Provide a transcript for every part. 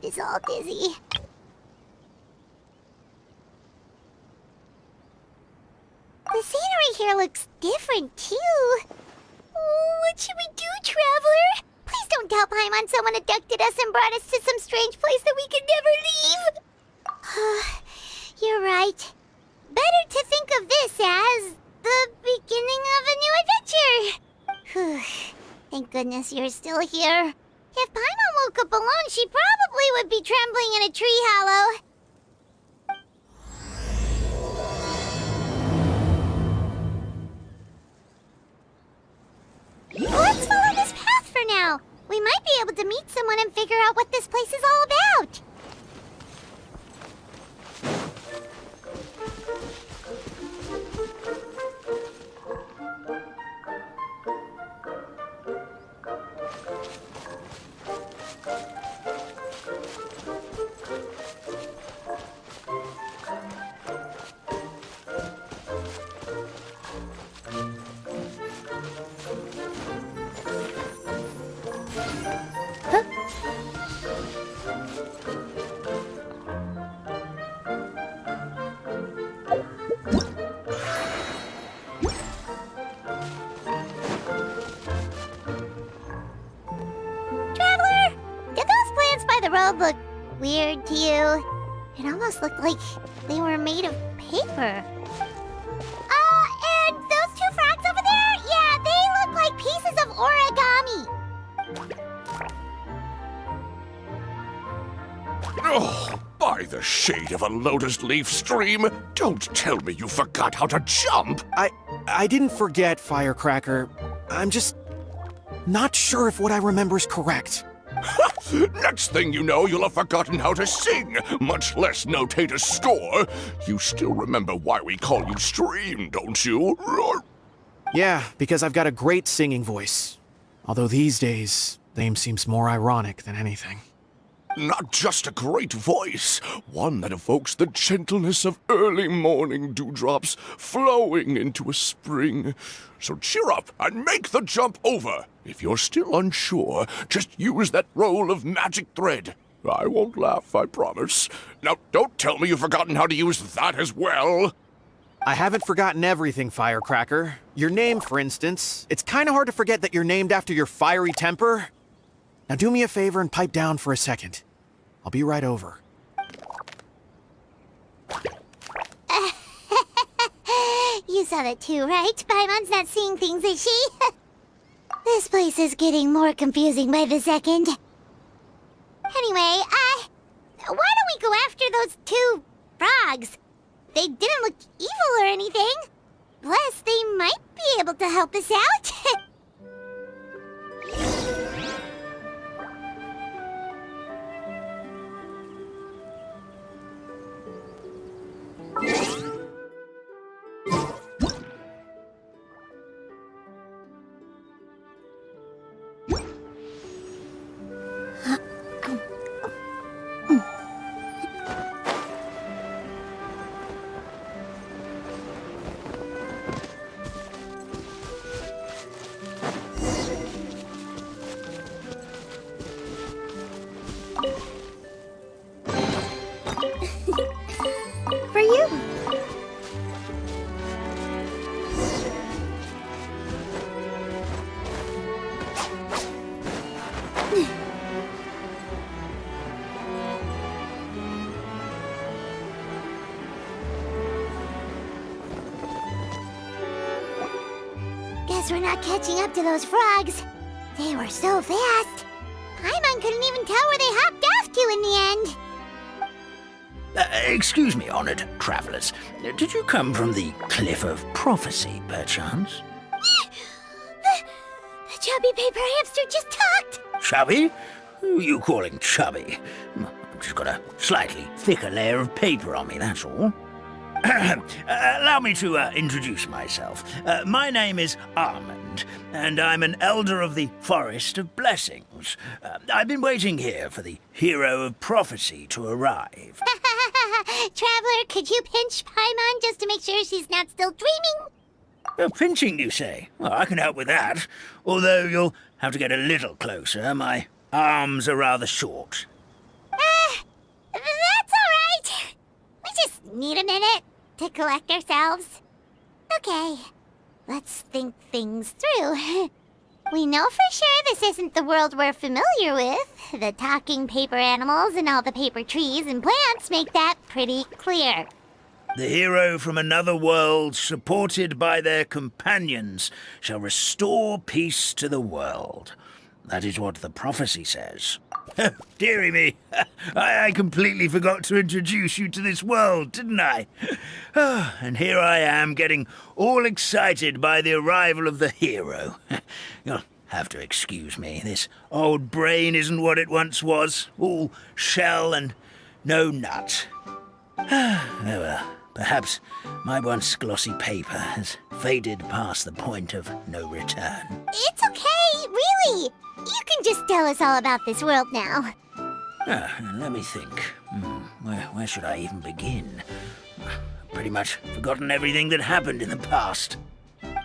head is all dizzy. The scenery here looks different, too. Oh, what should we do, Traveler? Please don't tell Paimon someone abducted us and brought us to some strange place that we could never leave. You're right. Better to think of this as the beginning of a new adventure. Thank goodness you're still here. If Paimon woke up alone, she probably would be trembling in a tree hollow. Let's follow this path for now. We might be able to meet someone and figure out what this place is all about. The road looked weird to you. It almost looked like they were made of paper. And those two frogs over there? Yeah, they look like pieces of origami. Oh, by the shade of a lotus leaf stream, don't tell me you forgot how to jump. I didn't forget, Firecracker. I'm just not sure if what I remember is correct. Next thing you know, you'll have forgotten how to sing, much less notate a score. You still remember why we call you Stream, don't you? Yeah, because I've got a great singing voice. Although these days, name seems more ironic than anything. Not just a great voice, one that evokes the gentleness of early morning dewdrops flowing into a spring. So cheer up and make the jump over. If you're still unsure, just use that roll of magic thread. I won't laugh, I promise. Now, don't tell me you've forgotten how to use that as well. I haven't forgotten everything, Firecracker. Your name, for instance. It's kind of hard to forget that you're named after your fiery temper. Now do me a favor and pipe down for a second. I'll be right over. You saw that too, right? Paimon's not seeing things, is she? This place is getting more confusing by the second. Anyway, why don't we go after those two frogs? They didn't look evil or anything. Plus, they might be able to help us out. For you. Guess we're not catching up to those frogs. They were so fast. Paimon couldn't even tell where they hopped off to in the end. Excuse me, honored travelers. Did you come from the Cliff of Prophecy, perchance? The chubby paper hamster just talked. Chubby? Who are you calling chubby? I've just got a slightly thicker layer of paper on me, that's all. Allow me to introduce myself. My name is Armand, and I'm an elder of the Forest of Blessings. I've been waiting here for the hero of prophecy to arrive. Traveler, could you pinch Paimon just to make sure she's not still dreaming? Pinching, you say? Well, I can help with that. Although you'll have to get a little closer. My arms are rather short. need a minute to collect ourselves? Okay, let's think things through. We know for sure this isn't the world we're familiar with. The talking paper animals and all the paper trees and plants make that pretty clear. The hero from another world, supported by their companions, shall restore peace to the world. That is what the prophecy says. Dearie me, I completely forgot to introduce you to this world, didn't I? And here I am, getting all excited by the arrival of the hero. You'll have to excuse me. This old brain isn't what it once was, all shell and no nut. Oh well, perhaps my once glossy paper has faded past the point of no return. It's okay, really. You can just tell us all about this world now. Let me think. Where should I even begin? Pretty much forgotten everything that happened in the past.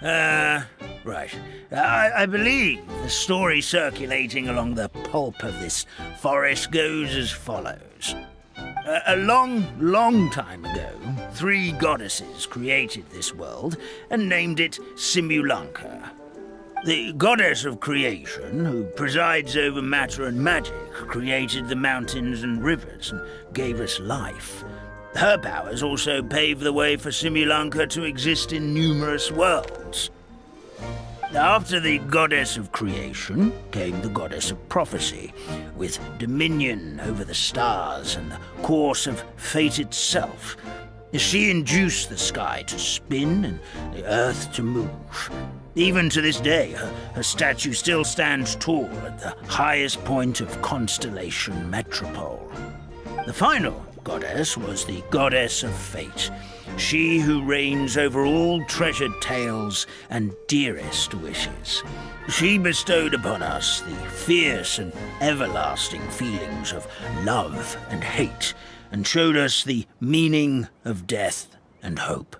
Right. I believe the story circulating along the pulp of this forest goes as follows. A long time ago, 3 goddesses created this world and named it Simulanka. The goddess of creation, who presides over matter and magic, created the mountains and rivers and gave us life. Her powers also paved the way for Simulanka to exist in numerous worlds. After the goddess of creation came the goddess of prophecy, with dominion over the stars and the course of fate itself. She induced the sky to spin and the earth to move. Even to this day, her statue still stands tall at the highest point of Constellation Metropole. The final goddess was the goddess of fate, she who reigns over all treasured tales and dearest wishes. She bestowed upon us the fierce and everlasting feelings of love and hate, and showed us the meaning of death and hope.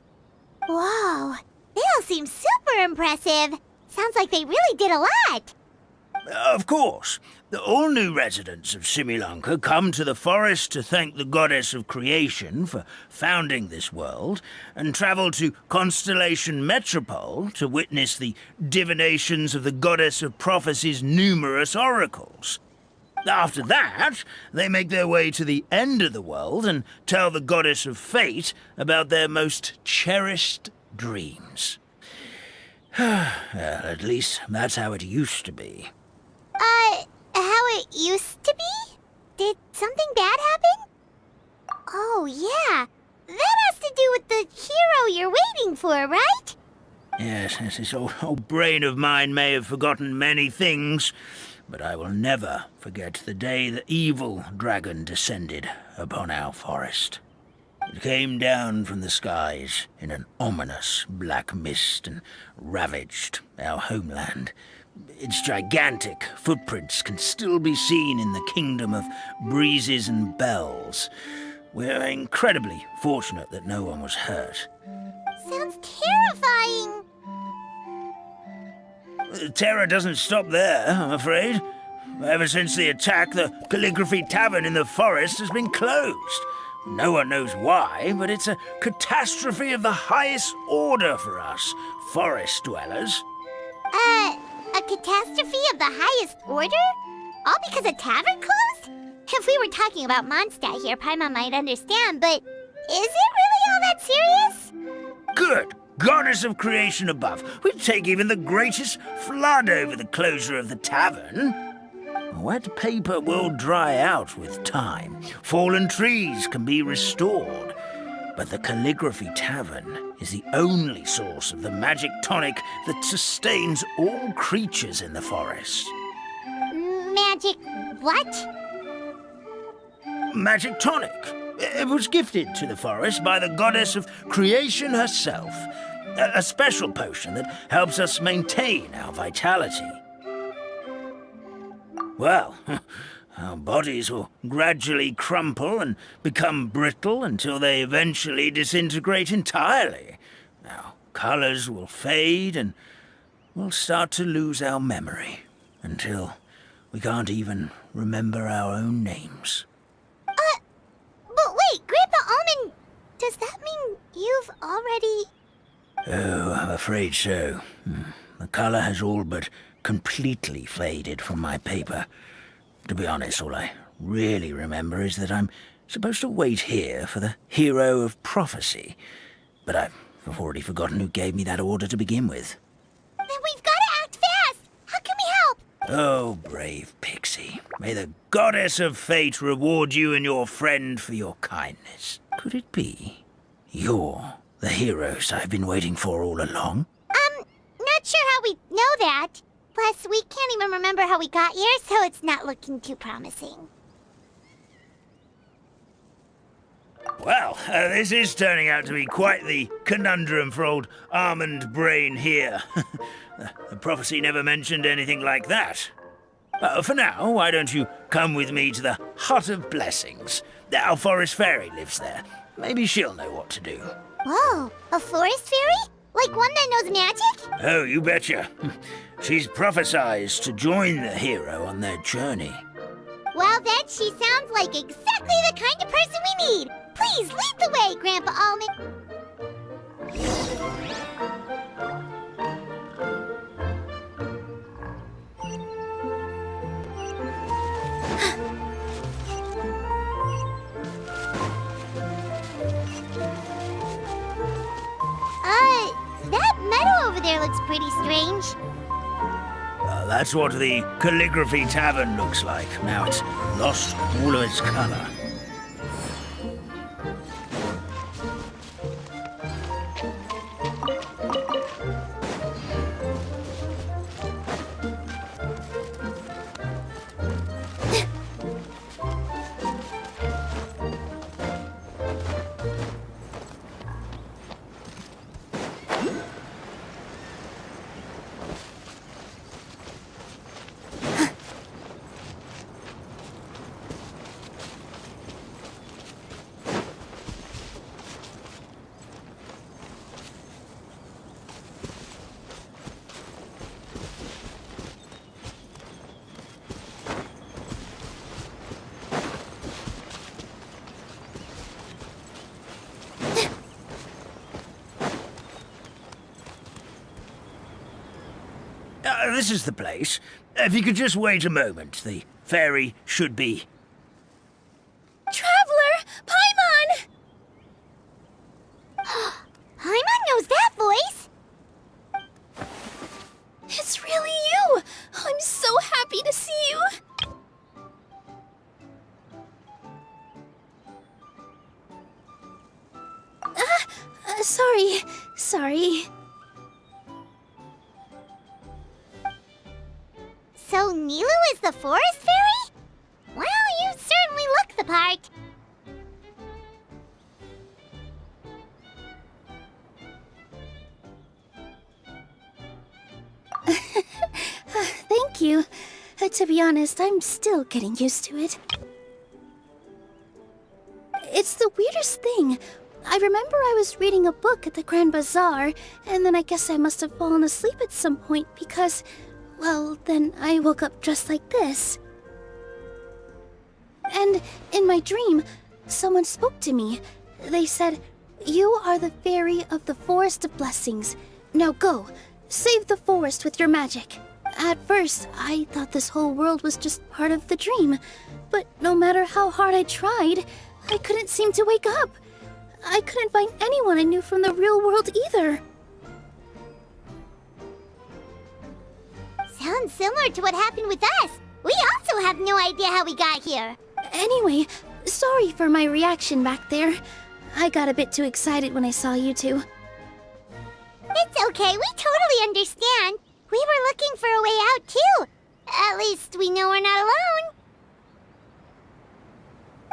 Whoa, they all seem super impressive. Sounds like they really did a lot. Of course. All new residents of Simulanka come to the forest to thank the goddess of creation for founding this world, and travel to Constellation Metropole to witness the divinations of the goddess of prophecy's numerous oracles. After that, they make their way to the end of the world and tell the goddess of fate about their most cherished dreams. Well, at least that's how it used to be. How it used to be? Did something bad happen? Oh, yeah. That has to do with the hero you're waiting for, right? Yes, this old brain of mine may have forgotten many things, but I will never forget the day the evil dragon descended upon our forest. It came down from the skies in an ominous black mist and ravaged our homeland. Its gigantic footprints can still be seen in the kingdom of breezes and bells. We're incredibly fortunate that no one was hurt. Sounds terrifying. Terror doesn't stop there, I'm afraid. Ever since the attack, the Calligraphy Tavern in the forest has been closed. No one knows why, but it's a catastrophe of the highest order for us, forest dwellers. A catastrophe of the highest order? All because a tavern closed? If we were talking about Mondstadt here, Paimon might understand, but is it really all that serious? Good. Goddess of creation above. We'd take even the greatest flood over the closure of the tavern. Wet paper will dry out with time. Fallen trees can be restored. But the Calligraphy Tavern is the only source of the magic tonic that sustains all creatures in the forest. Magic what? Magic tonic. It was gifted to the forest by the goddess of creation herself. A special potion that helps us maintain our vitality. Well, our bodies will gradually crumple and become brittle until they eventually disintegrate entirely. Our colors will fade and we'll start to lose our memory until we can't even remember our own names. But wait, Grandpa Almond Does that mean you've already... Oh, I'm afraid so. The color has all but completely faded from my paper. To be honest, all I really remember is that I'm supposed to wait here for the hero of prophecy. But I've already forgotten who gave me that order to begin with. Then we've got to act fast! How can we help? Oh, brave Pixie. May the goddess of fate reward you and your friend for your kindness. Could it be you're the heroes I've been waiting for all along? Not sure how we know that. Plus, we can't even remember how we got here, so it's not looking too promising. Well, this is turning out to be quite the conundrum for old Almond Brain here. The prophecy never mentioned anything like that. For now, why don't you come with me to the Hut of Blessings? Our forest fairy lives there. Maybe she'll know what to do. Whoa, a forest fairy? Like one that knows magic? Oh, you betcha. She's prophesized to join the hero on their journey. Well, then she sounds like exactly the kind of person we need. Please lead the way, Grandpa Almond. That meadow over there looks pretty strange. That's what the Calligraphy Tavern looks like. Now it's lost all of its color. This is the place. If you could just wait a moment, the fairy should be... Traveler! Paimon! Paimon knows that voice! It's really you! I'm so happy to see you! Sorry. So Nilu is the forest fairy? Well, you certainly look the part. Thank you. To be honest, I'm still getting used to it. It's the weirdest thing. I remember I was reading a book at the Grand Bazaar, and then I guess I must have fallen asleep at some point because... well, then I woke up just like this. And in my dream, someone spoke to me. They said, "You are the fairy of the Forest of Blessings. Now go, save the forest with your magic." At first, I thought this whole world was just part of the dream. But no matter how hard I tried, I couldn't seem to wake up. I couldn't find anyone I knew from the real world either. Sounds similar to what happened with us. We also have no idea how we got here. Anyway, sorry for my reaction back there. I got a bit too excited when I saw you two. It's okay, we totally understand. We were looking for a way out too. At least we know we're not alone.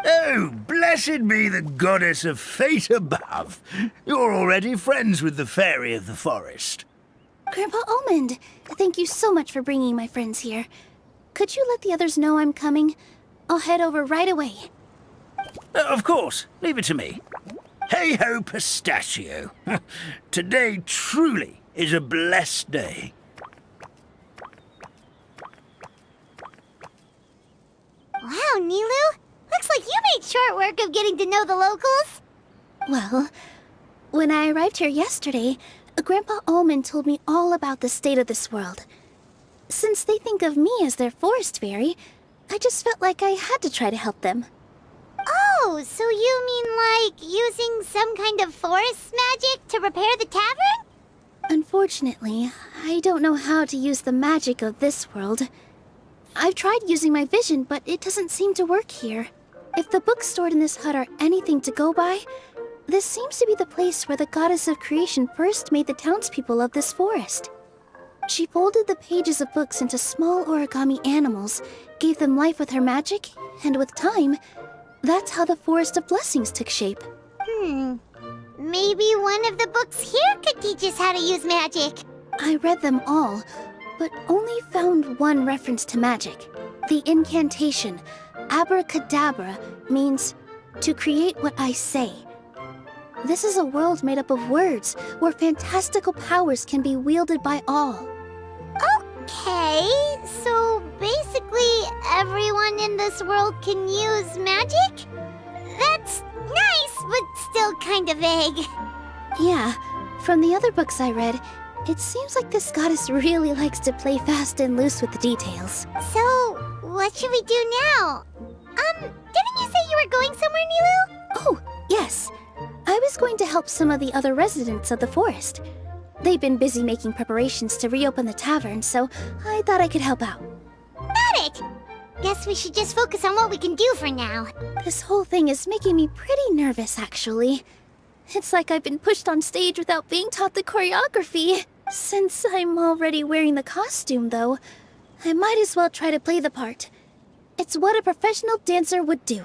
Oh, blessed be the goddess of fate above. You're already friends with the fairy of the forest. Grandpa Almond, thank you so much for bringing my friends here. Could you let the others know I'm coming? I'll head over right away. Of course. Leave it to me. Hey-ho, pistachio. Today truly is a blessed day. Wow, Nilu. Looks like you made short work of getting to know the locals. Well, when I arrived here yesterday, Grandpa Almond told me all about the state of this world. Since they think of me as their forest fairy, I just felt like I had to try to help them. Oh, so you mean like using some kind of forest magic to repair the tavern? Unfortunately, I don't know how to use the magic of this world. I've tried using my vision, but it doesn't seem to work here. If the books stored in this hut are anything to go by, this seems to be the place where the goddess of creation first made the townspeople of this forest. She folded the pages of books into small origami animals, gave them life with her magic, and with time, that's how the Forest of Blessings took shape. Maybe one of the books here could teach us how to use magic. I read them all, but only found one reference to magic. The incantation, abracadabra, means to create what I say. This is a world made up of words, where fantastical powers can be wielded by all. Okay, so basically everyone in this world can use magic? That's nice, but still kind of vague. Yeah, from the other books I read, it seems like this goddess really likes to play fast and loose with the details. So, what should we do now? Didn't you say you were going somewhere, Nilu? Oh, yes. I was going to help some of the other residents of the forest. They've been busy making preparations to reopen the tavern, so I thought I could help out. Got it! Guess we should just focus on what we can do for now. This whole thing is making me pretty nervous, actually. It's like I've been pushed on stage without being taught the choreography. Since I'm already wearing the costume, though, I might as well try to play the part. It's what a professional dancer would do.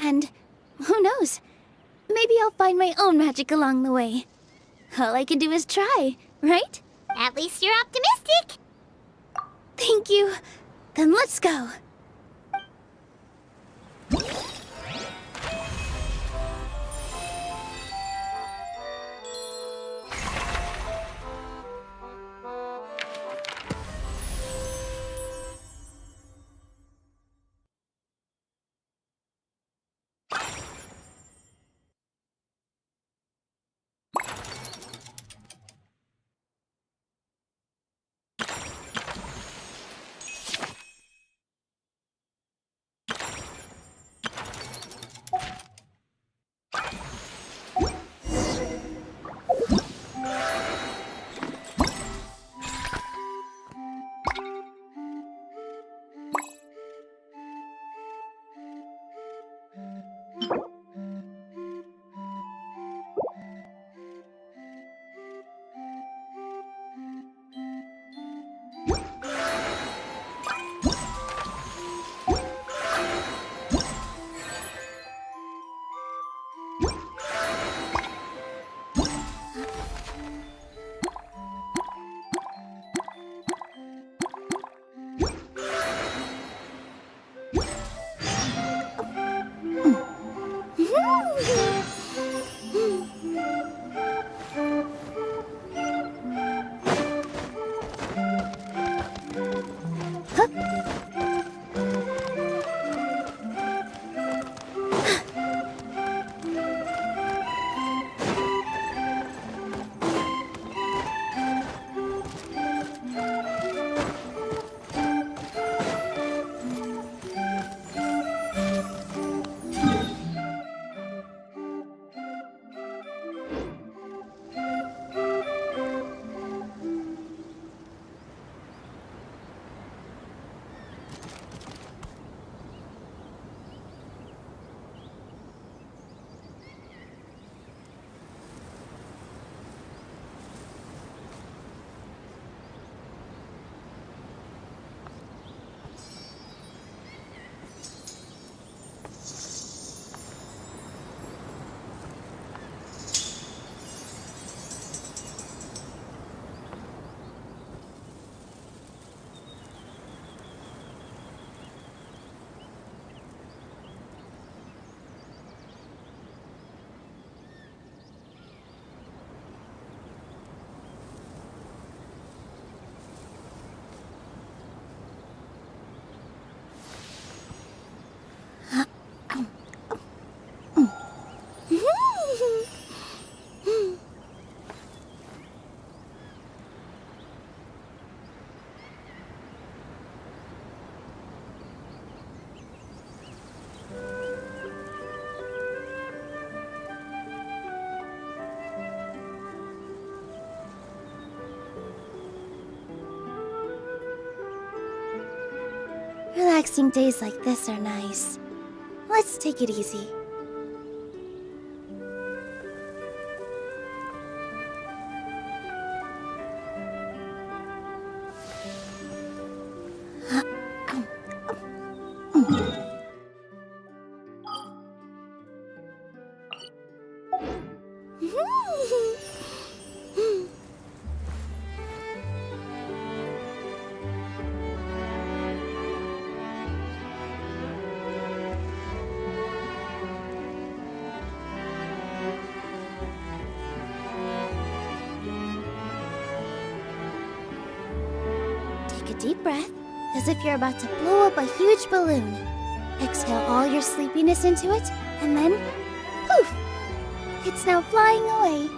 And who knows? Maybe I'll find my own magic along the way. All I can do is try, right? At least you're optimistic. Thank you. Then let's go. relaxing days like this are nice. Let's take it easy. Take a deep breath, as if you're about to blow up a huge balloon. Exhale all your sleepiness into it, and then, poof! It's now flying away.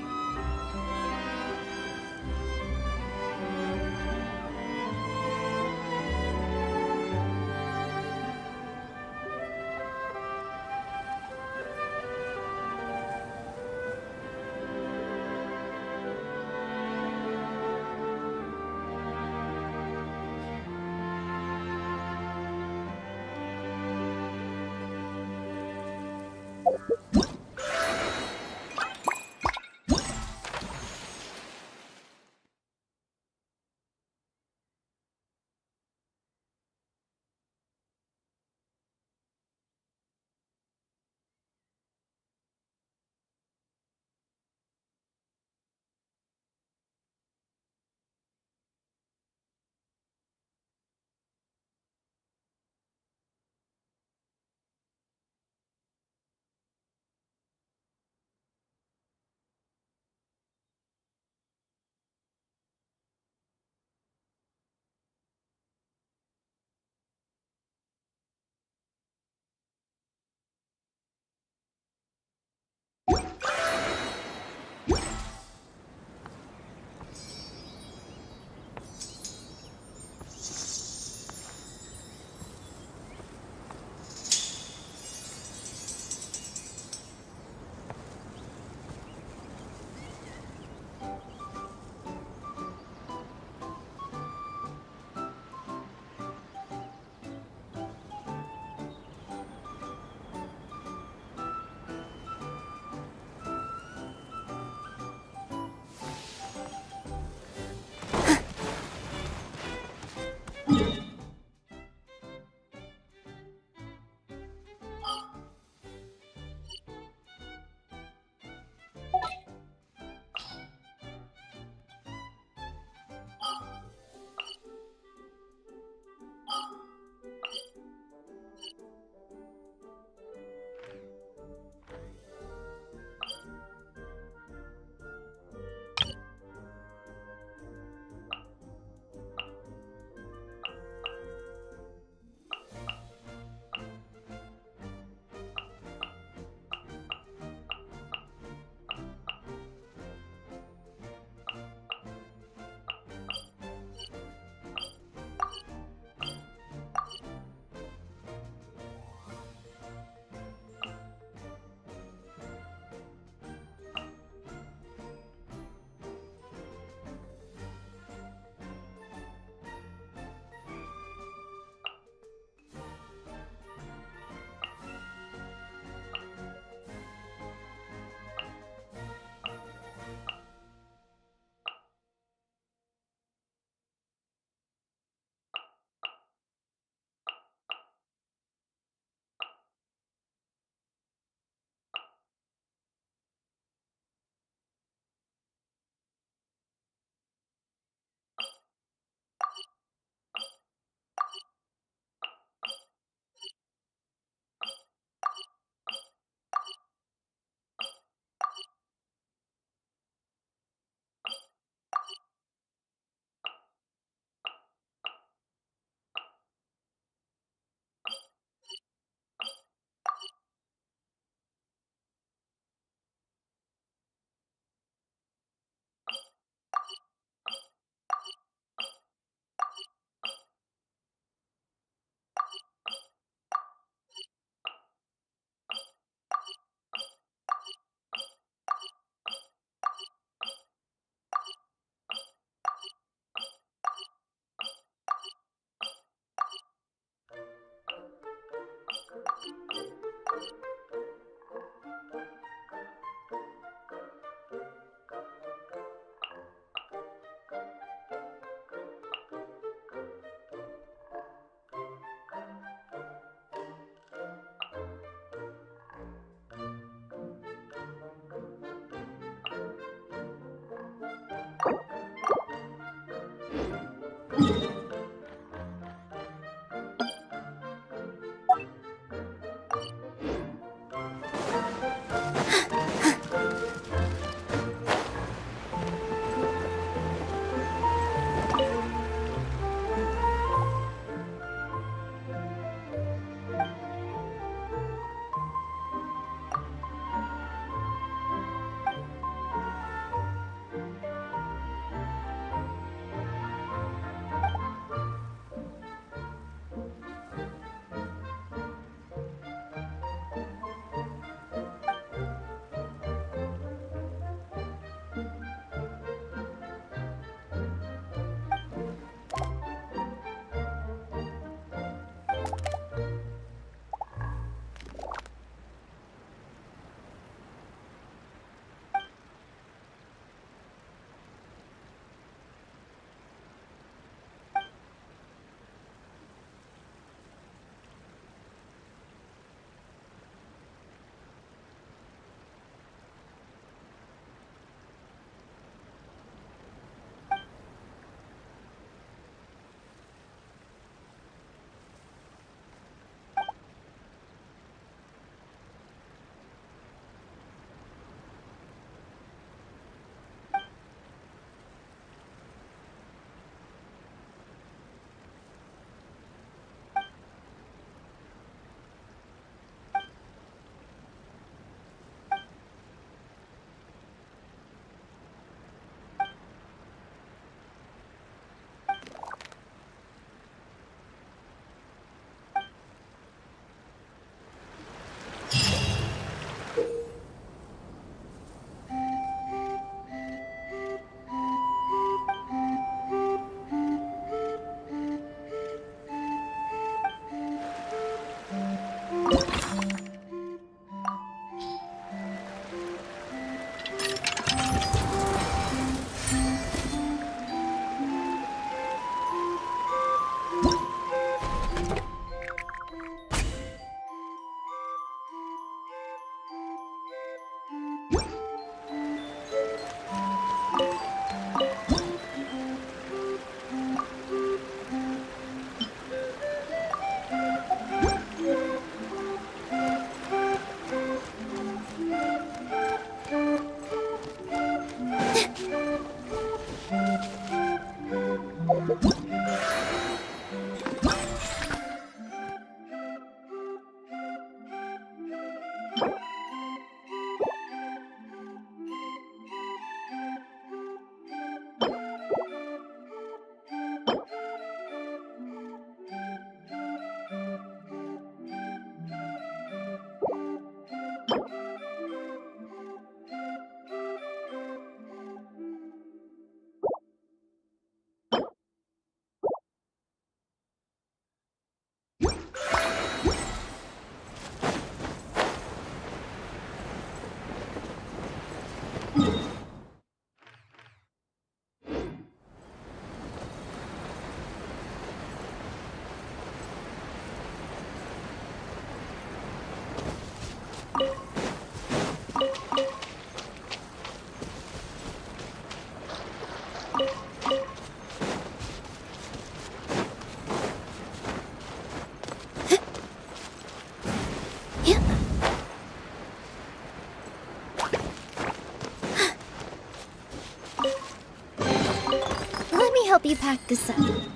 help you pack this up.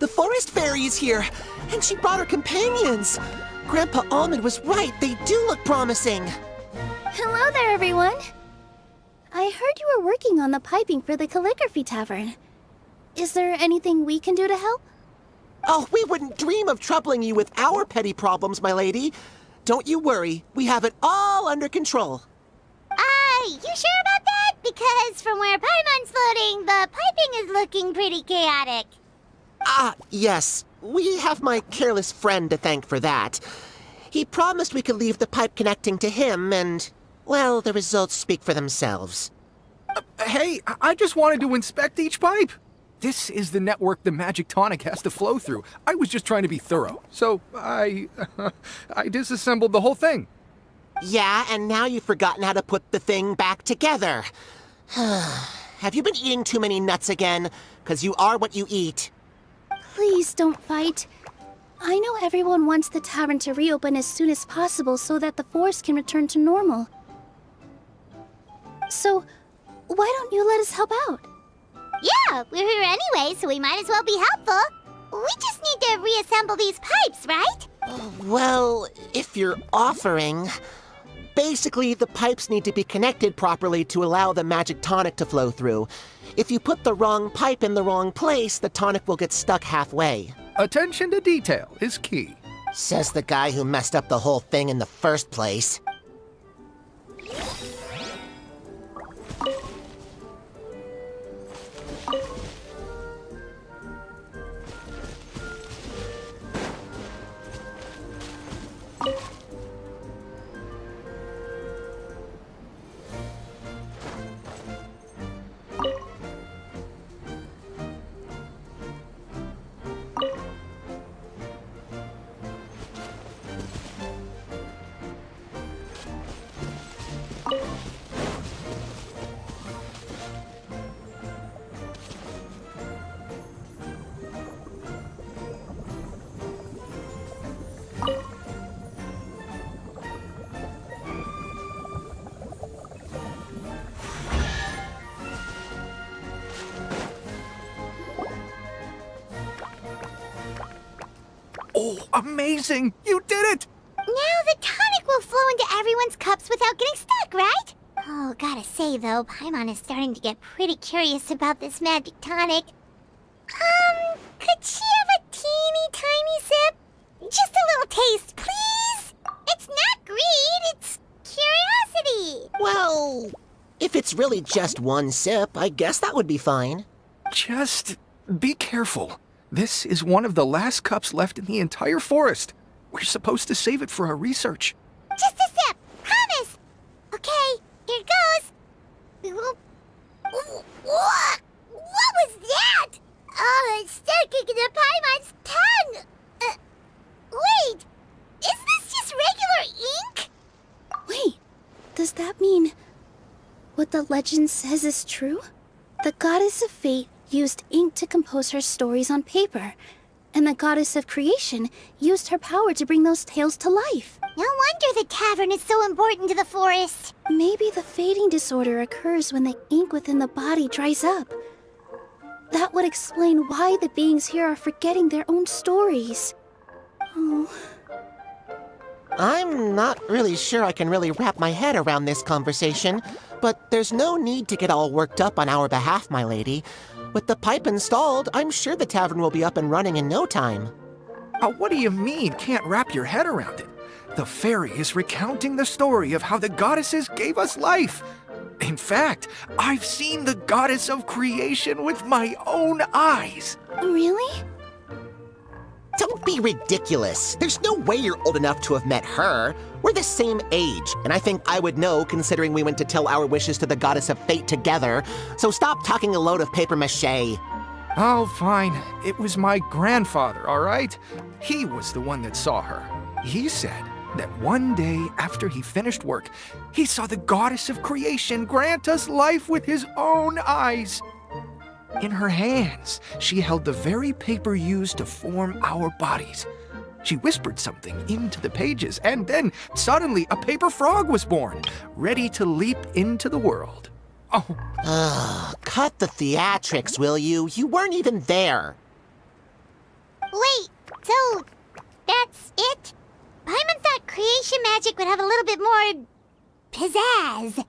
The forest fairy is here, and she brought her companions. Grandpa Almond was right. They do look promising. Hello there, everyone. I heard you were working on the piping for the calligraphy tavern. Is there anything we can do to help? Oh, we wouldn't dream of troubling you with our petty problems, my lady. Don't you worry. We have it all under control. You sure about that? Because from where Paimon's floating, the piping is looking pretty chaotic. Yes. We have my careless friend to thank for that. He promised we could leave the pipe connecting to him, and, well, the results speak for themselves. Hey, I just wanted to inspect each pipe. This is the network the magic tonic has to flow through. I was just trying to be thorough, so I disassembled the whole thing. Yeah, and now you've forgotten how to put the thing back together. Have you been eating too many nuts again? 'Cause you are what you eat. Please don't fight. I know everyone wants the tavern to reopen as soon as possible so that the forest can return to normal. So, why don't you let us help out? Yeah, we're here anyway, so we might as well be helpful. We just need to reassemble these pipes, right? Well, if you're offering... Basically, the pipes need to be connected properly to allow the magic tonic to flow through. If you put the wrong pipe in the wrong place, the tonic will get stuck halfway. Attention to detail is key. Says the guy who messed up the whole thing in the first place. Oh, amazing! You did it! Now the tonic will flow into everyone's cups without getting stuck, right? Oh, gotta say though, Paimon is starting to get pretty curious about this magic tonic. Could she have a teeny tiny sip? Just a little taste, please? It's not greed, it's curiosity. Well, if it's really just one sip, I guess that would be fine. Just be careful. This is one of the last cups left in the entire forest. We're supposed to save it for our research. Just a sip, promise. Okay, here goes. What was that? Oh, it's stuck in the Paimon's tongue. Wait, is this just regular ink? Wait, does that mean what the legend says is true? The goddess of fate used ink to compose her stories on paper, and the goddess of creation used her power to bring those tales to life. No wonder the tavern is so important to the forest. Maybe the fading disorder occurs when the ink within the body dries up. That would explain why the beings here are forgetting their own stories. Oh. I'm not really sure I can really wrap my head around this conversation, but there's no need to get all worked up on our behalf, my lady. With the pipe installed, I'm sure the tavern will be up and running in no time. What do you mean, can't wrap your head around it? The fairy is recounting the story of how the goddesses gave us life. In fact, I've seen the goddess of creation with my own eyes. Really? Don't be ridiculous. There's no way you're old enough to have met her. We're the same age, and I think I would know considering we went to tell our wishes to the goddess of fate together. So stop talking a load of papier-mâché. Oh, fine. It was my grandfather, all right? He was the one that saw her. He said that one day after he finished work, he saw the goddess of creation grant us life with his own eyes. In her hands, she held the very paper used to form our bodies. She whispered something into the pages, and then suddenly a paper frog was born, ready to leap into the world. Oh. Cut the theatrics, will you? You weren't even there. Wait, so that's it? Paimon thought creation magic would have a little bit more pizzazz.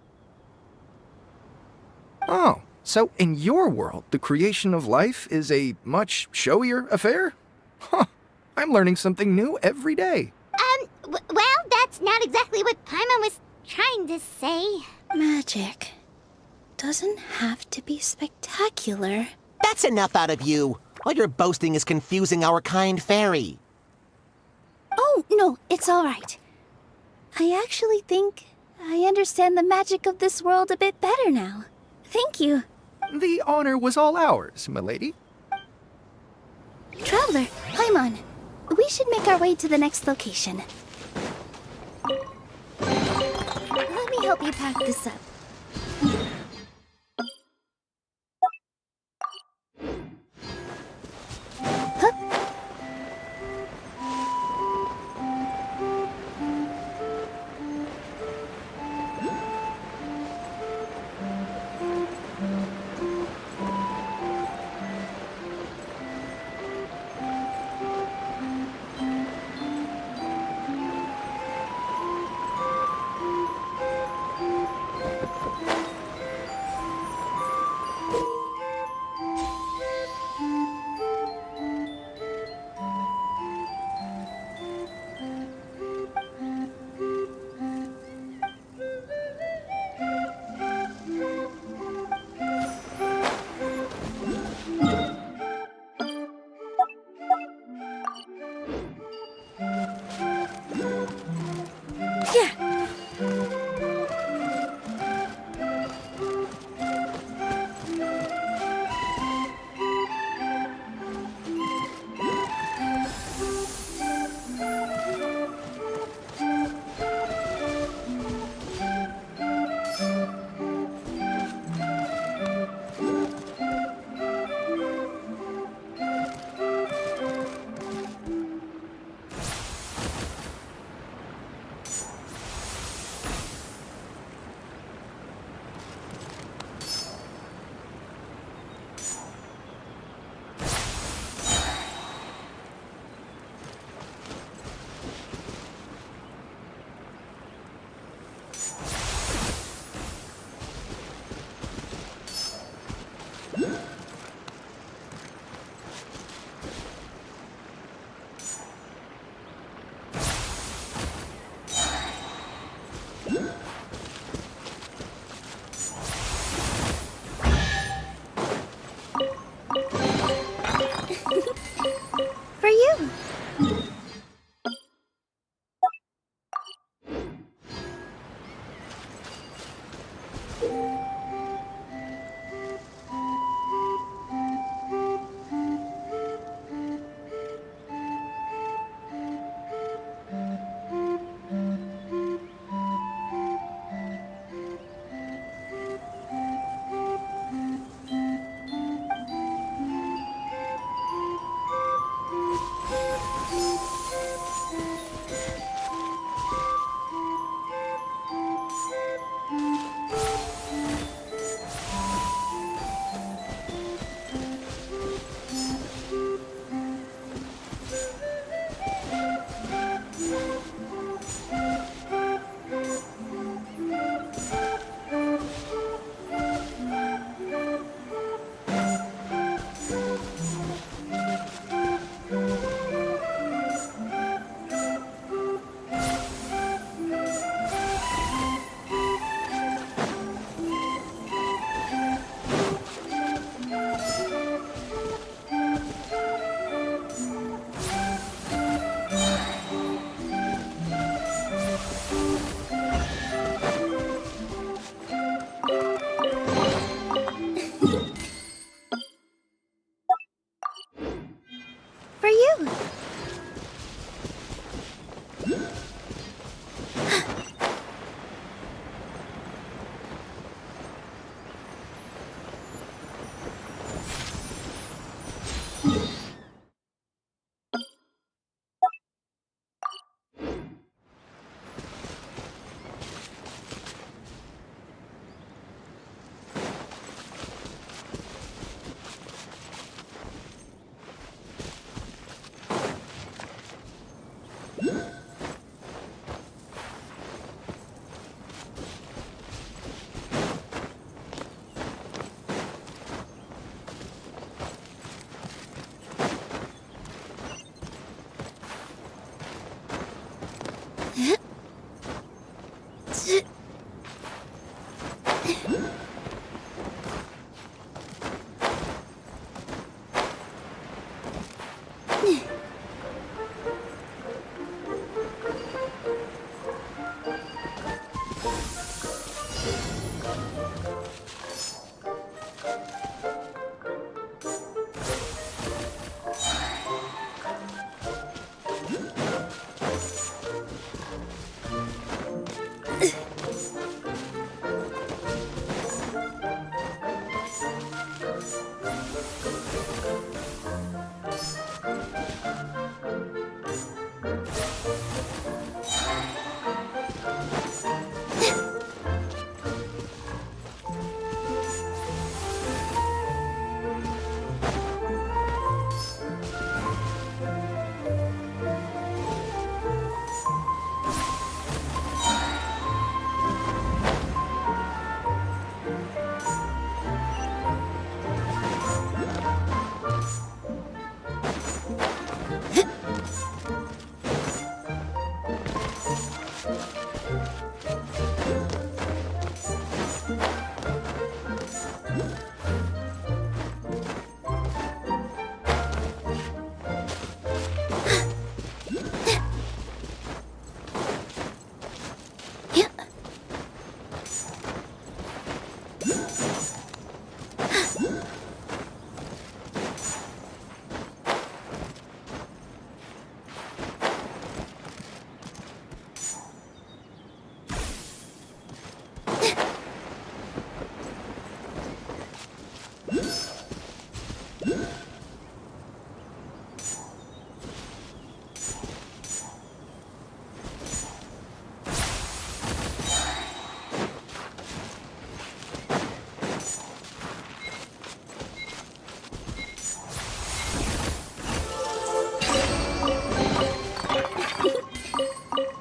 Oh, so in your world, the creation of life is a much showier affair? Huh, I'm learning something new every day. Well, that's not exactly what Paimon was trying to say. Magic doesn't have to be spectacular. That's enough out of you. All your boasting is confusing our kind fairy. Oh, no, it's all right. I actually think I understand the magic of this world a bit better now. Thank you. The honor was all ours, milady. Traveler, Paimon, we should make our way to the next location. Let me help you pack this up. Huh?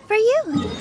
For you.